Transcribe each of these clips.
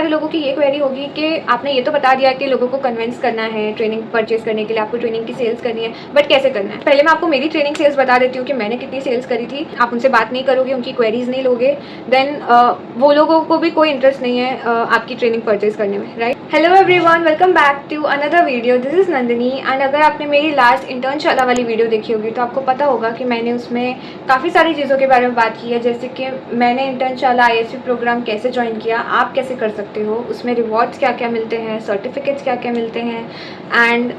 सारे लोगों की ये क्वेरी होगी कि आपने ये तो बता दिया कि लोगों को कन्विंस करना है ट्रेनिंग परचेज करने के लिए, आपको ट्रेनिंग की सेल्स करनी है, बट कैसे करना है। पहले मैं आपको मेरी ट्रेनिंग सेल्स बता देती हूँ कि मैंने कितनी सेल्स करी थी। आप उनसे बात नहीं करोगे, उनकी क्वेरीज नहीं लोगे, देन वो लोगों को भी कोई इंटरेस्ट नहीं है आपकी ट्रेनिंग परचेज करने में, right. Hello everyone, welcome back to another video. This is Nandini. And अगर आपने मेरी लास्ट इंटर्नशाला वाली वीडियो देखी होगी तो आपको पता होगा कि मैंने उसमें काफ़ी सारी चीज़ों के बारे में बात की है, जैसे कि मैंने इंटर्नशाला ISP प्रोग्राम कैसे ज्वाइन किया, आप कैसे कर सकते हो, उसमें रिवॉर्ड्स क्या क्या मिलते हैं, सर्टिफिकेट्स क्या क्या मिलते हैं, एंड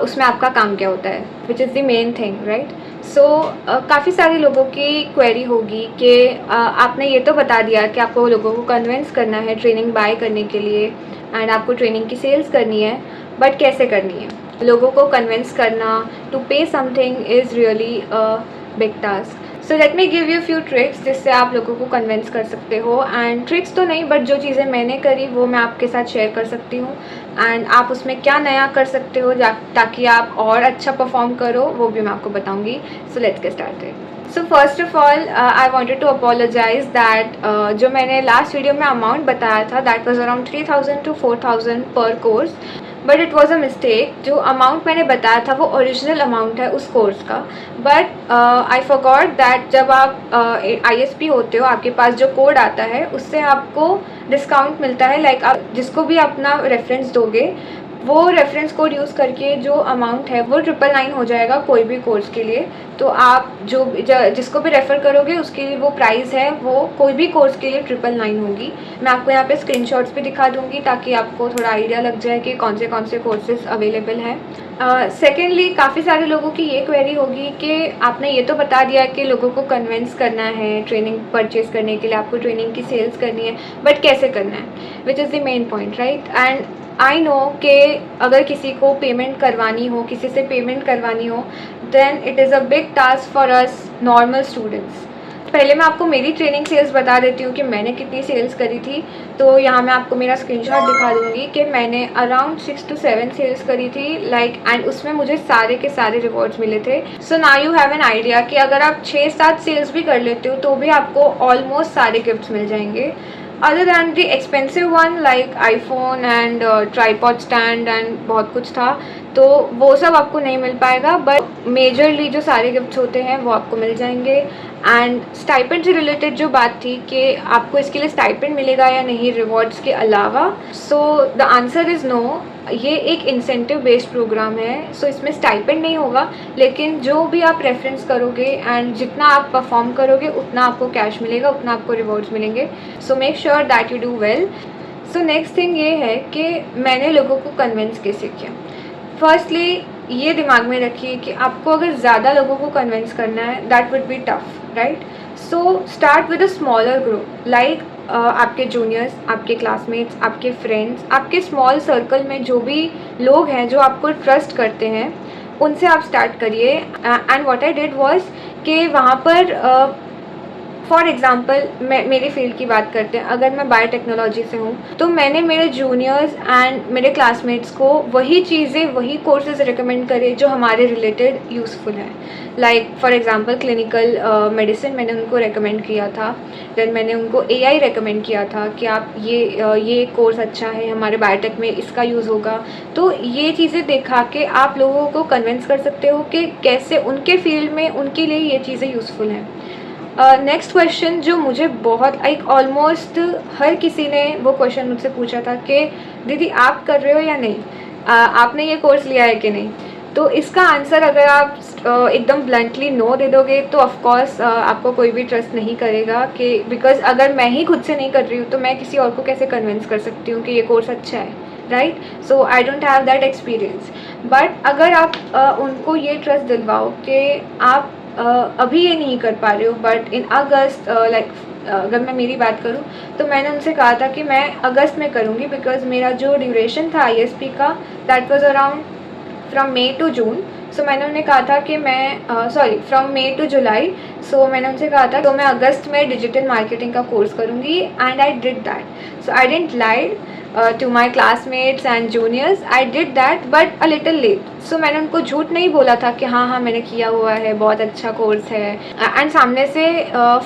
उसमें आपका काम क्या होता है, which is the main thing, right. So काफ़ी सारे लोगों की क्वेरी होगी कि आपने ये तो बता दिया कि आपको लोगों को कन्विंस करना है ट्रेनिंग बाय करने के लिए एंड आपको ट्रेनिंग की सेल्स करनी है, बट कैसे करनी है। लोगों को कन्विंस करना टू पे something is really a big task. So let me give you few tricks जिससे आप लोगों को कन्विंस कर सकते हो। एंड ट्रिक्स तो नहीं, बट जो चीज़ें मैंने करी वो मैं आपके साथ शेयर कर सकती हूँ, एंड आप उसमें क्या नया कर सकते हो ताकि आप और अच्छा परफॉर्म करो, वो भी मैं आपको बताऊँगी। So let's get started. So first of all I wanted to apologise that जो मैंने लास्ट वीडियो में अमाउंट बताया था दैट वाज अराउंड 3000 to 4000 पर course, but it was a mistake. जो अमाउंट मैंने बताया था वो ओरिजिनल अमाउंट है उस कोर्स का, बट आई फॉरगॉट दैट जब आप ISP होते हो, आपके पास जो कोड आता है उससे आपको डिस्काउंट मिलता है। लाइक आप जिसको भी अपना रेफरेंस दोगे वो रेफरेंस कोड यूज़ करके जो अमाउंट है वो 999 हो जाएगा कोई भी कोर्स के लिए। तो आप जिसको भी रेफ़र करोगे उसके लिए वो प्राइस है, वो कोई भी कोर्स के लिए 999 होगी। मैं आपको यहाँ पे स्क्रीनशॉट्स भी दिखा दूँगी ताकि आपको थोड़ा आइडिया लग जाए कि कौन से कोर्सेज अवेलेबल हैं। सेकेंडली, काफ़ी सारे लोगों की ये क्वेरी होगी कि आपने ये तो बता दिया कि लोगों को कन्विंस करना है ट्रेनिंग परचेज करने के लिए, आपको ट्रेनिंग की सेल्स करनी है, बट कैसे करना है, which is the main point, right. And I know कि अगर किसी को पेमेंट करवानी हो, किसी से पेमेंट करवानी हो, then it is a big task for us normal students. पहले मैं आपको मेरी ट्रेनिंग सेल्स बता देती हूँ कि मैंने कितनी सेल्स करी थी। तो यहाँ मैं आपको मेरा स्क्रीनशॉट दिखा दूँगी कि मैंने अराउंड 6 to 7 सेल्स करी थी, लाइक, एंड उसमें मुझे सारे के सारे रिवॉर्ड्स मिले थे। So now you have an idea कि अगर आप 6-7 सेल्स भी कर लेते हो तो भी आपको ऑलमोस्ट सारे गिफ्ट्स मिल जाएंगे, other than the expensive one like iPhone and tripod stand and बहुत कुछ था, तो वो सब आपको नहीं मिल पाएगा, बट मेजरली जो सारे गिफ्ट्स होते हैं वो आपको मिल जाएंगे। एंड स्टाइपेंड से रिलेटेड जो बात थी कि आपको इसके लिए स्टाइपेंड मिलेगा या नहीं रिवॉर्ड्स के अलावा, so the answer is no. ये एक इंसेंटिव बेस्ड प्रोग्राम है, सो इसमें स्टाइपेंड नहीं होगा, लेकिन जो भी आप रेफरेंस करोगे एंड जितना आप परफॉर्म करोगे उतना आपको कैश मिलेगा, उतना आपको रिवॉर्ड्स मिलेंगे। So make sure that you do well. So next thing ये है कि मैंने लोगों को कन्विंस कैसे किया। फर्स्टली ये दिमाग में रखिए कि आपको अगर ज़्यादा लोगों को कन्विंस करना है that would be tough, right. So start with a smaller group, like आपके जूनियर्स, आपके क्लासमेट्स, आपके फ्रेंड्स, आपके स्मॉल सर्कल में जो भी लोग हैं जो आपको ट्रस्ट करते हैं उनसे आप स्टार्ट करिए। And what I did was कि वहाँ पर फॉर एग्ज़ाम्पल मेरे फील्ड की बात करते हैं, अगर मैं बायोटेक्नोलॉजी से हूँ तो मैंने मेरे जूनियर्स एंड मेरे क्लासमेट्स को वही चीज़ें, वही कोर्सेज रिकमेंड करे जो हमारे रिलेटेड यूज़फुल हैं। Like for example clinical medicine मैंने उनको रेकमेंड किया था, देन मैंने उनको AI रेकमेंड किया था कि आप ये कोर्स अच्छा है, हमारे बायोटेक में इसका यूज़ होगा। तो ये चीज़ें दिखा के आप लोगों को कन्विंस कर सकते हो कि कैसे उनके फील्ड में उनके लिए ये चीज़ें यूज़फुल हैं। नेक्स्ट क्वेश्चन जो मुझे बहुत लाइक ऑलमोस्ट हर किसी ने वो क्वेश्चन मुझसे पूछा था कि दीदी आप कर रहे हो या नहीं, आपने ये कोर्स लिया है कि नहीं। तो इसका आंसर अगर आप एकदम ब्लंटली नो दे दोगे तो ऑफकोर्स आपको कोई भी ट्रस्ट नहीं करेगा, कि बिकॉज अगर मैं ही खुद से नहीं कर रही हूँ तो मैं किसी और को कैसे कन्विंस कर सकती हूँ कि ये कोर्स अच्छा है, right. So I don't have that experience. But अगर आप उनको ये ट्रस्ट दिलवाओ कि आप अभी ये नहीं कर पा रहे हो, बट इन अगस्त, लाइक अगर मैं मेरी बात करूँ तो मैंने उनसे कहा था कि मैं अगस्त में करूँगी, बिकॉज मेरा जो ड्यूरेशन था ISP का that was around from May to June। So मैंने उन्हें कहा था कि मैं from May to July। So मैंने उनसे कहा था तो मैं अगस्त में डिजिटल मार्केटिंग का कोर्स करूँगी, and I did that. So I didn't lied, to my classmates and juniors. I did that but a little late. So मैंने उनको झूठ नहीं बोला था कि हाँ हाँ मैंने किया हुआ है, बहुत अच्छा कोर्स है। एंड सामने से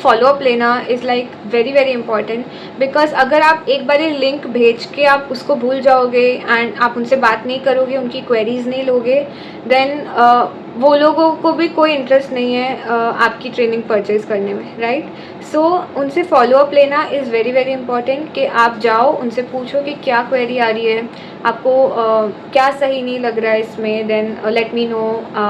फॉलो अप लेना is like very very important, because अगर आप एक बार लिंक भेज के आप उसको भूल जाओगे एंड आप उनसे बात नहीं करोगे, उनकी क्वेरीज नहीं लोगे, देन वो लोगों को भी कोई इंटरेस्ट नहीं है आपकी ट्रेनिंग परचेज करने में, राइट। सो उनसे फॉलो अप लेना इज़ वेरी वेरी इंपॉर्टेंट, कि आप जाओ उनसे पूछो कि क्या क्वेरी आ रही है आपको, क्या सही नहीं लग रहा है इसमें, देन लेट मी नो,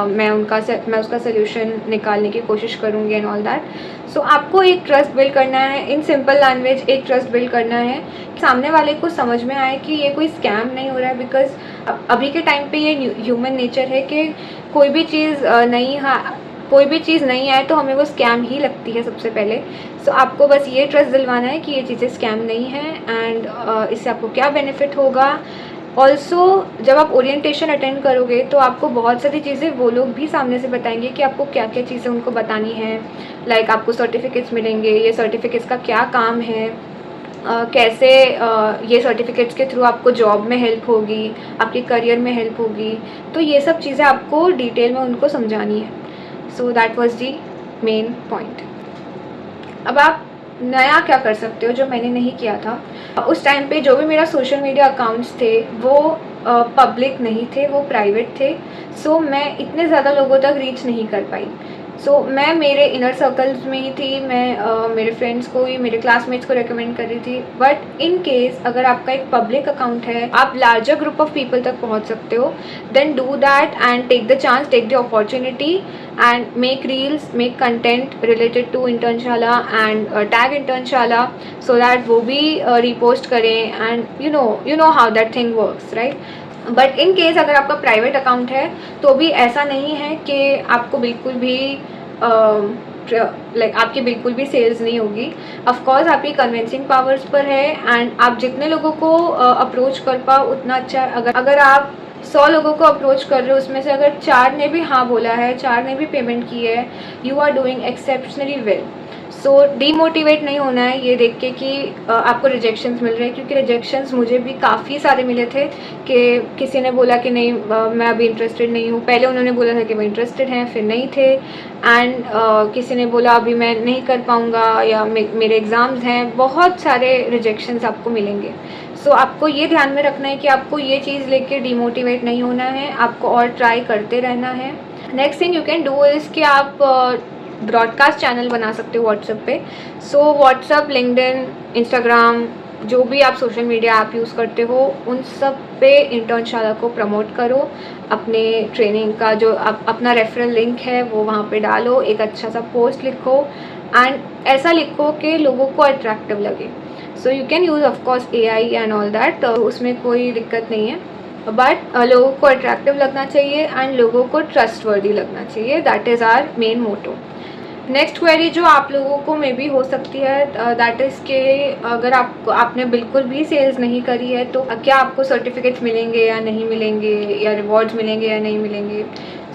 मैं उसका सोल्यूशन निकालने की कोशिश करूँगी एंड ऑल दैट। सो आपको एक ट्रस्ट बिल्ड करना है, इन सिंपल लैंग्वेज एक ट्रस्ट बिल्ड करना है, सामने वाले को समझ में आए कि ये कोई स्कैम नहीं हो रहा है। बिकॉज अभी के टाइम पे ये ह्यूमन नेचर है कि कोई भी चीज़ कोई भी चीज़ नहीं आए तो हमें वो स्कैम ही लगती है सबसे पहले। सो आपको बस ये ट्रस्ट दिलवाना है कि ये चीज़ें स्कैम नहीं है, एंड इससे आपको क्या बेनिफिट होगा। ऑल्सो जब आप ओरिएंटेशन अटेंड करोगे तो आपको बहुत सारी चीज़ें वो लोग भी सामने से बताएंगे कि आपको क्या क्या चीज़ें उनको बतानी है। लाइक आपको सर्टिफिकेट्स मिलेंगे, ये सर्टिफिकेट्स का क्या काम है, कैसे ये सर्टिफिकेट्स के थ्रू आपको जॉब में हेल्प होगी, आपके करियर में हेल्प होगी। तो ये सब चीज़ें आपको डिटेल में उनको समझानी है। So that was the main point. अब आप नया क्या कर सकते हो जो मैंने नहीं किया था। उस टाइम पे जो भी मेरा सोशल मीडिया अकाउंट्स थे वो पब्लिक नहीं थे, वो प्राइवेट थे। सो मैं इतने ज़्यादा लोगों तक रीच नहीं कर पाई। सो मैं मेरे इनर सर्कल्स में ही थी, मैं मेरे फ्रेंड्स को ही, मेरे क्लासमेट्स को रेकमेंड कर रही थी। बट इन केस अगर आपका एक पब्लिक अकाउंट है, आप लार्जर ग्रुप ऑफ पीपल तक पहुंच सकते हो, then do that and take the chance, take the opportunity and make reels, make content related to Internshala and tag Internshala, so that वो भी रिपोस्ट करें and you know how that thing works, right. But in case अगर आपका private account है तो भी ऐसा नहीं है कि आपको बिल्कुल भी आपकी बिल्कुल भी सेल्स नहीं होगी। ऑफकोर्स आपकी कन्विंसिंग पावर्स पर है, एंड आप जितने लोगों को अप्रोच कर पाओ उतना अच्छा। अगर आप 100 लोगों को अप्रोच कर रहे हो, उसमें से अगर 4 ने भी हाँ बोला है, 4 ने भी पेमेंट की है, you are doing exceptionally well. So demotivate नहीं होना है ये देख के कि आपको रिजेक्शंस मिल रहे हैं, क्योंकि रिजेक्शंस मुझे भी काफ़ी सारे मिले थे कि किसी ने बोला कि नहीं मैं अभी इंटरेस्टेड नहीं हूँ। पहले उन्होंने बोला था कि वो इंटरेस्टेड हैं, फिर नहीं थे, एंड किसी ने बोला अभी मैं नहीं कर पाऊँगा, या मेरे एग्ज़ाम्स हैं। बहुत सारे रिजेक्शंस आपको मिलेंगे। सो आपको ये ध्यान में रखना है कि आपको ये चीज़ लेके डीमोटिवेट नहीं होना है, आपको और ट्राई करते रहना है। Next thing you can do is कि आप ब्रॉडकास्ट चैनल बना सकते हो व्हाट्सएप पे। सो व्हाट्सएप, लिंक्डइन, इंस्टाग्राम, जो भी आप सोशल मीडिया ऐप यूज़ करते हो, उन सब पे इंटर्नशाला को प्रमोट करो। अपने ट्रेनिंग का जो अपना रेफरल लिंक है वो वहाँ पे डालो, एक अच्छा सा पोस्ट लिखो एंड ऐसा लिखो कि लोगों को अट्रैक्टिव लगे। So you can use of course AI and all that, उसमें कोई दिक्कत नहीं है, बट लोगों को अट्रैक्टिव लगना चाहिए एंड लोगों को ट्रस्टवर्दी लगना चाहिए। That is our main motto. Next query जो आप लोगों को मे बी हो सकती है, दैट इज़ के अगर आपने बिल्कुल भी सेल्स नहीं करी है तो क्या आपको सर्टिफिकेट्स मिलेंगे या नहीं मिलेंगे, या रिवॉर्ड्स मिलेंगे या नहीं मिलेंगे।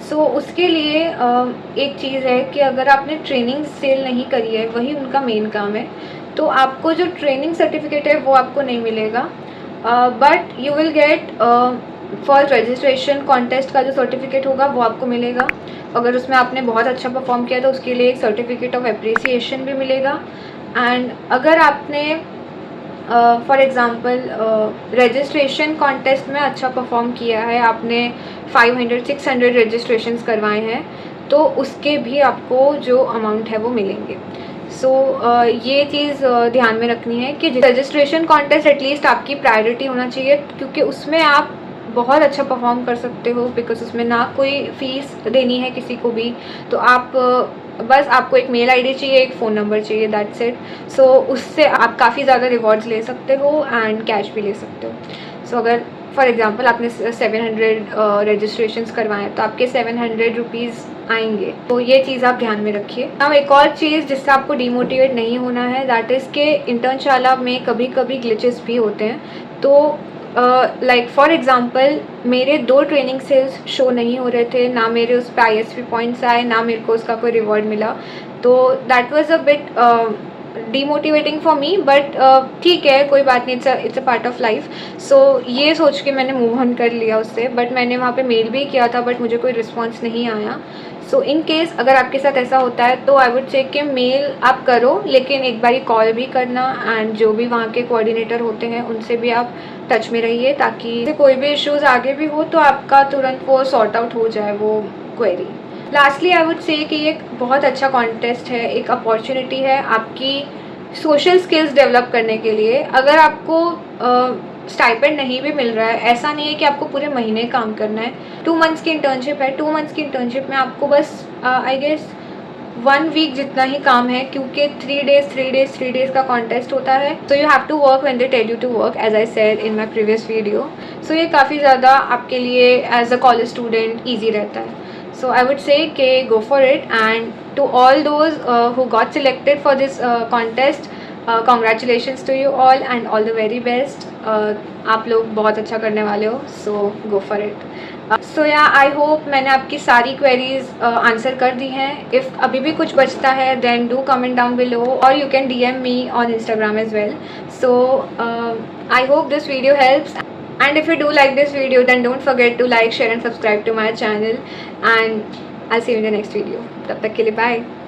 सो उसके लिए एक चीज़ है कि अगर आपने ट्रेनिंग सेल नहीं करी है, वही उनका मेन काम है, तो आपको जो ट्रेनिंग सर्टिफिकेट है वो आपको नहीं मिलेगा, but you will get for registration contest का जो सर्टिफिकेट होगा वो आपको मिलेगा। अगर उसमें आपने बहुत अच्छा परफॉर्म किया तो उसके लिए एक सर्टिफिकेट ऑफ अप्रिसिएशन भी मिलेगा। एंड अगर आपने फॉर एग्ज़ाम्पल रजिस्ट्रेशन कॉन्टेस्ट में अच्छा परफॉर्म किया है, आपने 500-600 रजिस्ट्रेशंस करवाए हैं, तो उसके भी आपको जो अमाउंट है वो मिलेंगे। सो ये चीज़ ध्यान में रखनी है कि रजिस्ट्रेशन कॉन्टेस्ट एटलीस्ट आपकी प्रायोरिटी होना चाहिए, क्योंकि उसमें आप बहुत अच्छा परफॉर्म कर सकते हो, बिकॉज उसमें ना कोई फ़ीस देनी है किसी को भी। तो आप बस आपको एक मेल आईडी चाहिए, एक फ़ोन नंबर चाहिए, दैट्स इट। सो उससे आप काफ़ी ज़्यादा रिवॉर्ड्स ले सकते हो एंड कैश भी ले सकते हो। सो अगर फॉर एग्जांपल आपने 700 रजिस्ट्रेशंस करवाएं तो आपके 700 रुपीज़ आएंगे। तो ये चीज़ आप ध्यान में रखिए। अब एक और चीज़ जिससे आपको डिमोटिवेट नहीं होना है, दैट इज़ के इंटर्नशाला में कभी कभी ग्लिचेस भी होते हैं। तो लाइक फॉर एग्ज़ाम्पल मेरे 2 ट्रेनिंग सेल्स शो नहीं हो रहे थे, ना मेरे उस पर ISP पॉइंट्स आए, ना मेरे को उसका कोई रिवॉर्ड मिला। तो that was a bit demotivating for me, but ठीक है, कोई बात नहीं, it's a part of life. So ये सोच के मैंने मूव ऑन कर लिया उससे. बट मैंने वहाँ पे मेल भी किया था, बट मुझे कोई रिस्पॉन्स नहीं आया. सो इन केस अगर आपके साथ ऐसा होता है तो आई वुड से कि मेल आप करो, लेकिन एक बारी कॉल भी करना. एंड जो भी वहाँ के कोऑर्डिनेटर होते हैं उनसे भी आप टच में रहिए, ताकि कोई भी इश्यूज़ आगे भी हो तो आपका तुरंत वो सॉर्ट आउट हो जाए वो query. Lastly I would say कि ये एक बहुत अच्छा कॉन्टेस्ट है, एक अपॉर्चुनिटी है आपकी सोशल स्किल्स डेवलप करने के लिए. अगर आपको स्टाइपेंड नहीं भी मिल रहा है, ऐसा नहीं है कि आपको पूरे महीने काम करना है. 2 मंथ्स की इंटर्नशिप है. 2 मंथ्स की इंटर्नशिप में आपको बस आई गेस 1 वीक जितना ही काम है, क्योंकि 3 डेज का कॉन्टेस्ट होता है. So you have to work when they tell you to work, as I said in my previous video. So ये काफ़ी ज़्यादा आपके लिए as a college student easy रहता है. So I would say कि go for it, and to all those who got selected for this contest, congratulations to you all and all the very best. आप लोग बहुत अच्छा करने वाले हो, so go for it. So yeah, I hope मैंने आपकी सारी queries आंसर कर दी हैं. If अभी भी कुछ बचता है then do comment down below, or you can DM me on Instagram as well. So I hope this video helps. And if you do like this video, then don't forget to like, share and subscribe to my channel. And I'll see you in the next video. तब तक के लिए bye.